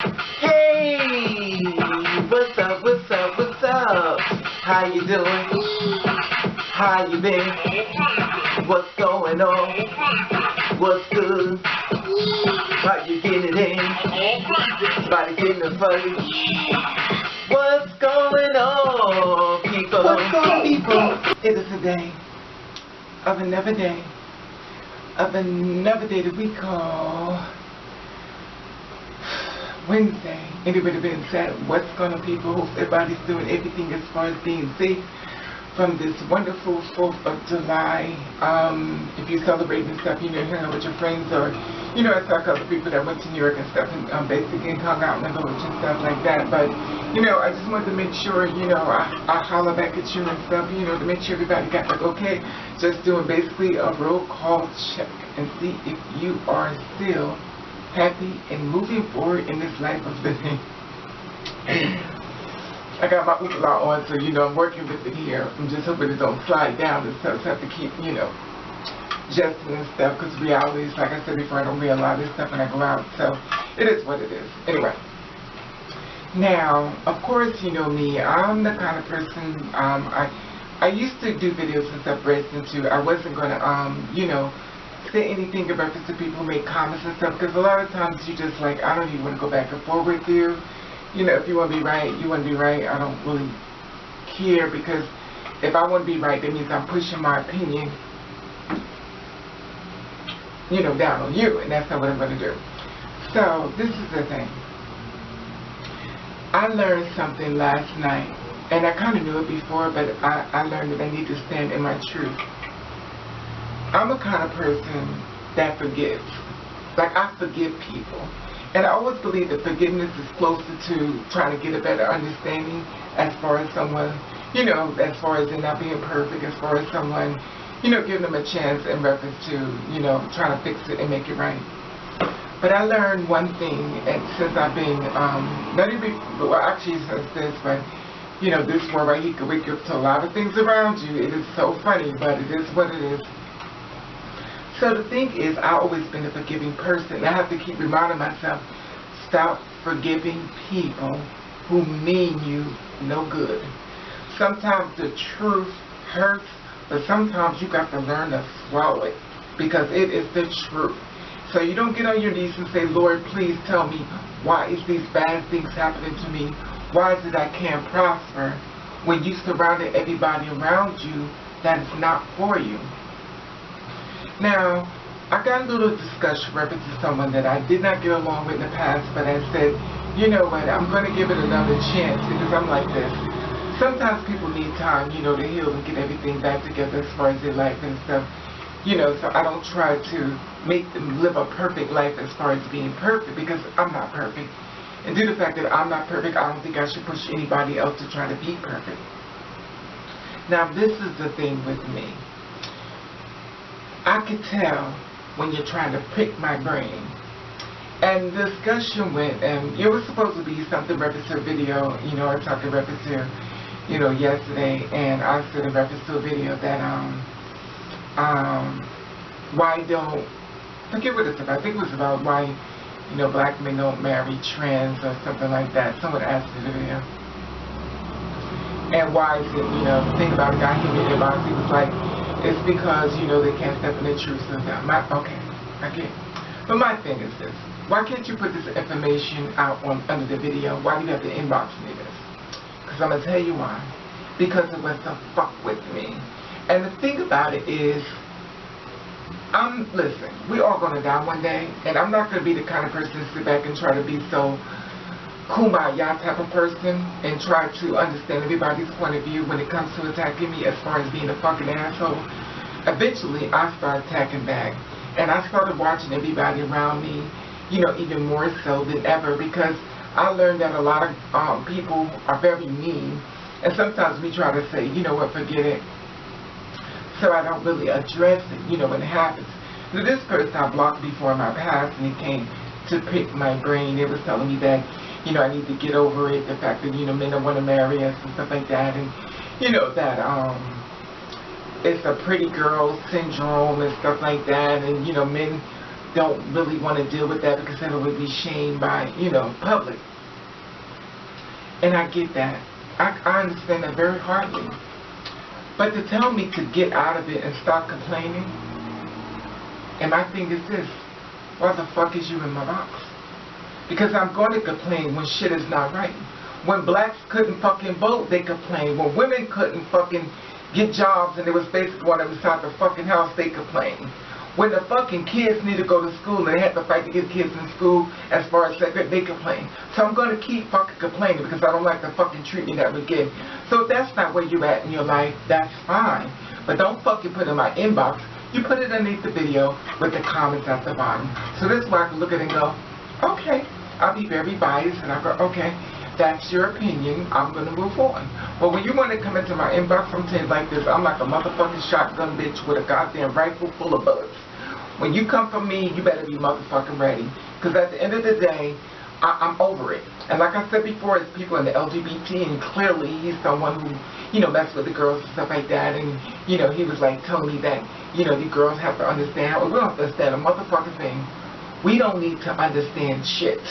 Hey, what's up, what's up, what's up? How you doing? How you been? What's going on? What's good? How you getting it in? Body getting it funny. What's going on, people? What's going on, people? It is a day of another day that we call Wednesday. Anybody been said what's going on, people? Hope everybody's doing everything as far as being safe from this wonderful 4th of July. If you're celebrating stuff, hanging out with your friends, or I saw a couple of people that went to New York and stuff, and basically hung out in the village and stuff like that. But I just wanted to make sure I holler back at you and stuff, to make sure everybody got like okay. Just doing basically a roll call check and see if you are still happy and moving forward in this life of living. I got my oopla on, so I'm working with it here. I'm just hoping it don't slide down and stuff, so I have to keep, adjusting and stuff, because reality is, like I said before, I don't read a lot of this stuff when I go out, so it is what it is. Anyway, now, of course, you know me, I'm the kind of person, I used to do videos and stuff breast into. I wasn't going to, say anything in reference to people who make comments and stuff, because a lot of times you just like, I don't even want to go back and forth with you. If you want to be right, you want to be right. I don't really care, because if I want to be right, that means I'm pushing my opinion, down on you, and that's not what I'm going to do. So, this is the thing. I learned something last night, and I kind of knew it before, but I learned that I need to stand in my truth. I'm a kind of person that forgives. Like, I forgive people. And I always believe that forgiveness is closer to trying to get a better understanding as far as someone, as far as it not being perfect, as far as someone, giving them a chance in reference to, trying to fix it and make it right. But I learned one thing, and since I've been, not even, well, actually since this, but, this world right here could wake you up to a lot of things around you. It is so funny, but it is what it is. So the thing is, I've always been a forgiving person. I have to keep reminding myself, stop forgiving people who mean you no good. Sometimes the truth hurts, but sometimes you got to learn to swallow it, because it is the truth. So you don't get on your knees and say, Lord, please tell me, why is these bad things happening to me? Why is it I can't prosper? When you surrounded everybody around you that is not for you. Now, I got a little discussion reference to someone that I did not get along with in the past, but I said, you know what, I'm going to give it another chance, because I'm like this. Sometimes people need time, to heal and get everything back together as far as their life and stuff. So I don't try to make them live a perfect life as far as being perfect, because I'm not perfect. And due to the fact that I'm not perfect, I don't think I should push anybody else to try to be perfect. Now, this is the thing with me. I could tell when you're trying to prick my brain. And the discussion went, and it was supposed to be something reference to a video, I talked in reference to, yesterday, and I said in reference to a video that, why don't, forget what it's about, I think it was about why, black men don't marry trans or something like that. Someone asked me the video. And why is it, the thing about a guy he made about it, he was like, it's because, they can't step in the truth. So okay, I get it. But my thing is this. Why can't you put this information out under the video? Why do you have to inbox me this? Because I'm going to tell you why. Because it was to fuck with me. And the thing about it is, listen, we all going to die one day. And I'm not going to be the kind of person to sit back and try to be so kumbaya type of person and try to understand everybody's point of view when it comes to attacking me as far as being a fucking asshole. Eventually, I started attacking back. And I started watching everybody around me, even more so than ever, because I learned that a lot of people are very mean. And sometimes we try to say, you know what, forget it. So I don't really address it, when it happens. Now, this person I blocked before in my past, and it came to pick my brain. It was telling me that, I need to get over it, the fact that, men don't want to marry us and stuff like that, and, that, it's a pretty girl syndrome and stuff like that, and, men don't really want to deal with that because then it would be shamed by, you know, public. And I get that. I understand that very hardly. But to tell me to get out of it and stop complaining, and my thing is this, why the fuck is you in my box? Because I'm going to complain when shit is not right. When blacks couldn't fucking vote, they complained. When women couldn't fucking get jobs and they was basically one inside the fucking house, they complained. When the fucking kids need to go to school and they have to fight to get kids in school as far as that, they complain. So I'm going to keep fucking complaining because I don't like the fucking treatment that we get. So if that's not where you're at in your life, that's fine. But don't fucking put it in my inbox. You put it underneath the video with the comments at the bottom. So this is where I can look at it and go, okay, I'll be very biased and I'll go, okay, that's your opinion, I'm going to move on. But when you want to come into my inbox, I'm saying like this, I'm like a motherfucking shotgun bitch with a goddamn rifle full of bullets. When you come for me, you better be motherfucking ready. Because at the end of the day, I'm over it. And like I said before, it's people in the LGBT, and clearly he's someone who, you know, messed with the girls and stuff like that. And, you know, he was like telling me that, you know, you girls have to understand. Well, we don't have to understand a motherfucking thing. We don't need to understand shit.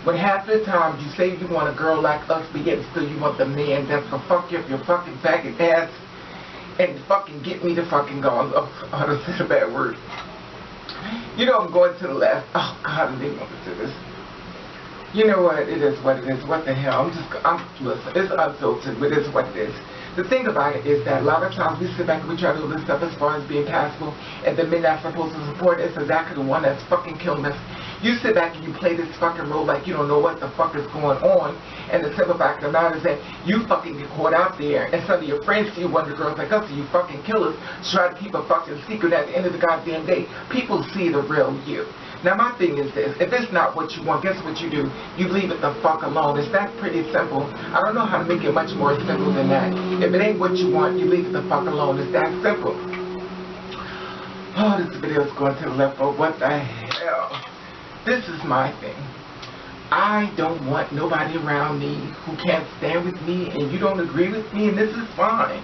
When half the time you say you want a girl like us, but yet still you want the man that's gonna fuck you up your fucking faggot ass and fucking get me to fucking go. I just said a bad word. You know I'm going to the left. Oh God, I didn't want to do this. You know what? It is what it is. What the hell? Listen, it's unfiltered, but it's what it is. The thing about it is that a lot of times we sit back and we try to do this stuff as far as being passable, and the men that's supposed to support it's exactly the one that's fucking killing us. You sit back and you play this fucking role like you don't know what the fuck is going on, and the simple fact of the matter is that you fucking get caught out there, and some of your friends see one of the girls like us, and you fucking killers try to keep a fucking secret. At the end of the goddamn day, people see the real you. Now my thing is this, if it's not what you want, guess what you do? You leave it the fuck alone. It's that pretty simple. I don't know how to make it much more simple than that. If it ain't what you want, you leave it the fuck alone. It's that simple. Oh, this video is going to the left, but what the hell? This is my thing. I don't want nobody around me who can't stand with me, and you don't agree with me, and this is fine.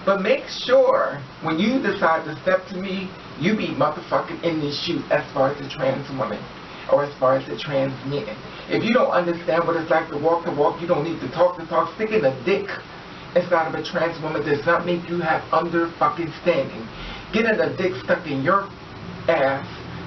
But make sure when you decide to step to me, you be motherfucking in these shoes as far as the trans woman or as far as the trans men. If you don't understand what it's like to walk the walk, you don't need to talk the talk. Sticking a dick inside of a trans woman does not make you have under fucking standing. Getting a dick stuck in your ass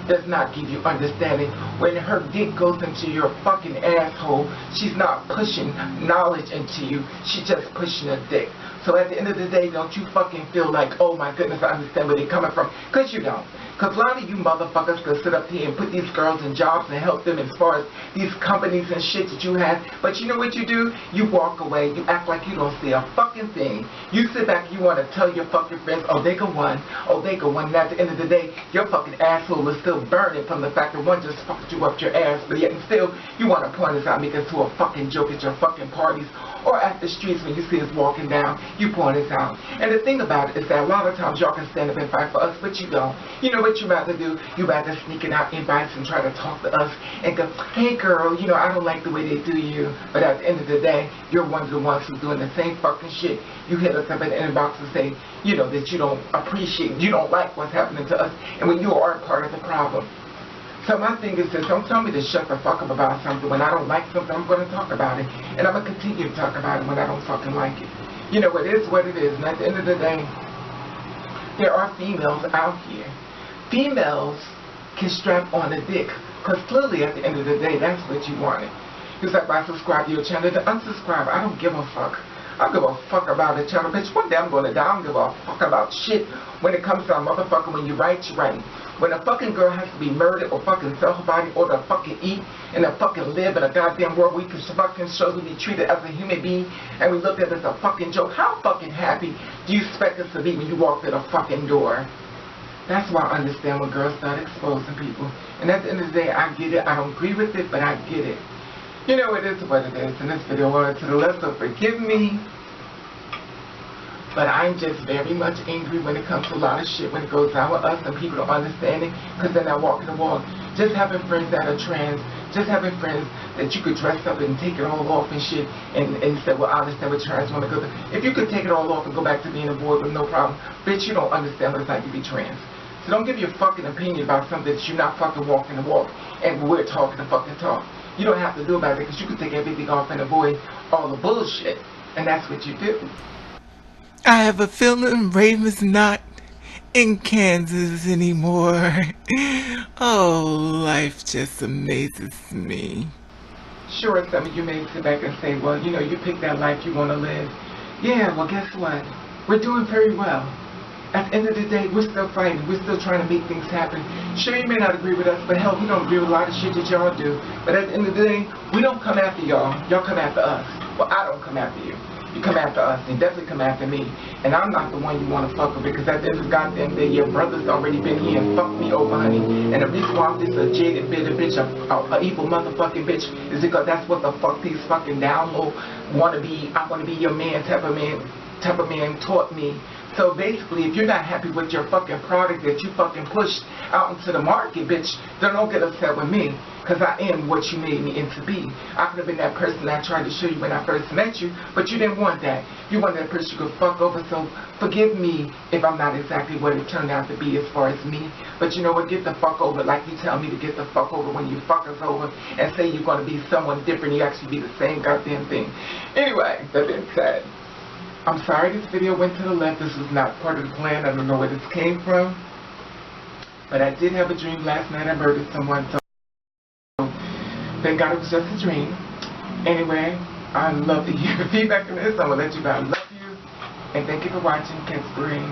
does not give you understanding. When her dick goes into your fucking asshole, she's not pushing knowledge into you, she's just pushing a dick. So at the end of the day, don't you fucking feel like, oh my goodness, I understand where they're coming from. Because you don't. Because a lot of you motherfuckers could sit up here and put these girls in jobs and help them as far as these companies and shit that you have. But you know what you do? You walk away. You act like you don't see a fucking thing. You sit back and you want to tell your fucking friends, oh, they go one. Oh, they go one. And at the end of the day, your fucking asshole is still burning from the fact that one just fucked you up your ass. But yet and still, you want to point us out, make us to a fucking joke at your fucking parties. Or at the streets when you see us walking down, you point us out. And the thing about it is that a lot of times y'all can stand up and fight for us, but you don't. You know what you rather do? You rather sneak in our invites and try to talk to us and go, hey girl, you know, I don't like the way they do you. But at the end of the day, you're one of the ones who's doing the same fucking shit. You hit us up in the inbox and say, you know, that you don't appreciate, you don't like what's happening to us, and when you are part of the problem. So my thing is this, don't tell me to shut the fuck up about something. When I don't like something, I'm going to talk about it. And I'm going to continue to talk about it when I don't fucking like it. You know, it is what it is. And at the end of the day, there are females out here. Females can strap on a dick. Because clearly at the end of the day, that's what you wanted. It's like, I subscribe to your channel, to unsubscribe. I don't give a fuck. I don't give a fuck about the channel, bitch. One day I'm going to die. I don't give a fuck about shit when it comes to a motherfucker. When you right, you right. When a fucking girl has to be murdered or fucking sell her body or to fucking eat and to fucking live in a goddamn world where we can fucking show to be treated as a human being and we look at it as a fucking joke, how fucking happy do you expect us to be when you walk through the fucking door? That's why I understand when girls start exposing people. And at the end of the day, I get it. I don't agree with it, but I get it. You know, it is what it is. In this video, I wanted to the left, so forgive me. But I'm just very much angry when it comes to a lot of shit when it goes down with us and people don't understand it because they're not walking the walk. Just having friends that are trans, just having friends that you could dress up and take it all off and shit and say, well, I understand what trans women go through. If you could take it all off and go back to being a boy with no problem, bitch, you don't understand what it's like to be trans. So don't give your fucking opinion about something that you're not fucking walking the walk and we're talking the fucking talk. You don't have to do about it because you can take everything off and avoid all the bullshit. And that's what you do. I have a feeling Raven's not in Kansas anymore. Oh, life just amazes me. Sure, some of you may sit back and say, well, you know, you pick that life you want to live. Yeah, well, guess what? We're doing very well. At the end of the day, we're still fighting. We're still trying to make things happen. Sure, you may not agree with us, but hell, we don't agree with a lot of shit that y'all do. But at the end of the day, we don't come after y'all. Y'all come after us. Well, I don't come after you. You come after us. You definitely come after me. And I'm not the one you want to fuck with because at the end of the goddamn day, your brother's already been here and fucked me over, honey. And the reason why I'm just a jaded, bitter bitch, a evil motherfucking bitch, is because that's what the fuck these fucking down low wannabe, I want to be your man type of man taught me. So basically, if you're not happy with your fucking product that you fucking pushed out into the market, bitch, then don't get upset with me. Because I am what you made me into be. I could have been that person I tried to show you when I first met you, but you didn't want that. You wanted that person you could fuck over, so forgive me if I'm not exactly what it turned out to be as far as me. But you know what, get the fuck over like you tell me to get the fuck over when you fuck us over and say you're going to be someone different, you actually be the same goddamn thing. Anyway, that being said, I'm sorry this video went to the left. This was not part of the plan. I don't know where this came from. But I did have a dream last night. I murdered someone. So thank God it was just a dream. Anyway, I'd love to hear feedback on this. I'm going to let you know I love you. And thank you for watching Cat's Brain.